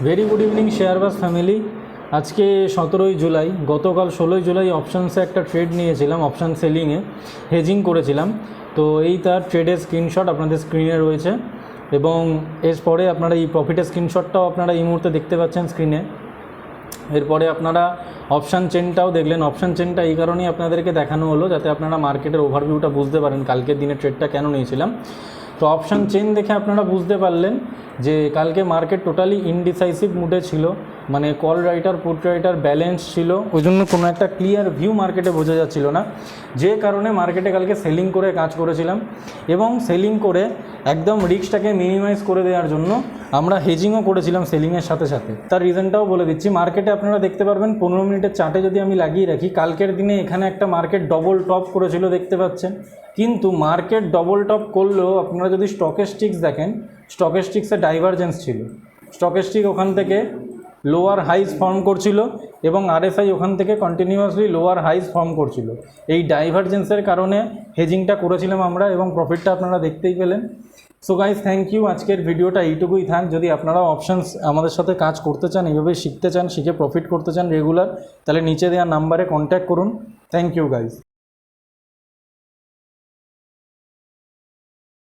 Very good evening শেয়ারবাজ family. আজকে 17ই জুলাই, গতকাল 16ই জুলাই অপশানসে একটা ট্রেড নিয়েছিলাম, অপশান সেলিংয়ে হেজিং করেছিলাম। তো এই তার ট্রেডের স্ক্রিনশট আপনাদের স্ক্রিনে রয়েছে এবং এরপরে আপনারা এই প্রফিটের স্ক্রিনশটটাও আপনারা এই মুহূর্তে দেখতে পাচ্ছেন স্ক্রিনে। এরপরে আপনারা অপশান চেনটাও দেখলেন। অপশান চেনটা এই কারণেই আপনাদেরকে দেখানো হলো যাতে আপনারা মার্কেটের ওভারভিউটা বুঝতে পারেন কালকের দিনে ট্রেডটা কেন নিয়েছিলাম। তো অপশান চেন দেখে আপনারা বুঝতে পারলেন যে কালকে মার্কেট টোটালি ইনডিসাইসিভ মুডে ছিল, মানে call writer put writer balance ছিল, ওই জন্য কোনো একটা ক্লিয়ার ভিউ মার্কেটে বোঝা যাচ্ছিল না, যে কারণে মার্কেটে কালকে সেলিং করে কাজ করেছিলাম এবং সেলিং করে একদম রিস্কটাকে মিনিমাইজ করে দেওয়ার জন্য আমরা হেজিংও করেছিলাম সেলিংয়ের সাথে সাথে। তার রিজনটাও বলে দিচ্ছি। মার্কেটে আপনারা দেখতে পারবেন 15 মিনিটের চার্টে যদি আমি লাগিয়ে রাখি, কালকের দিনে এখানে একটা মার্কেট ডবল টপ করেছিল দেখতে পাচ্ছেন, কিন্তু মার্কেট ডবল টপ করলেও আপনারা যদি স্টকেস্টিক্স দেখেন, স্টকেস্টিক্সে ডাইভারজেন্স ছিল। স্টকেস্টিক ওখান থেকে লোয়ার হাইজ ফর্ম করছিল এবং আরএসআই ওখান থেকে কন্টিনিউয়াসলি লোয়ার হাইজ ফর্ম করছিল। এই ডাইভারজেন্সের কারণে হেজিংটা করেছিলাম আমরা এবং প্রফিটটা আপনারা দেখতেই পেলেন। So guys, thank you. আজকের ভিডিওটা এইটুকুই থাক। যদি আপনারাও অপশানস আমাদের সাথে কাজ করতে চান, এইভাবে শিখতে চান, শিখে প্রফিট করতে চান রেগুলার, তাহলে নিচে দেওয়া নাম্বারে কন্ট্যাক্ট করুন। Thank you guys.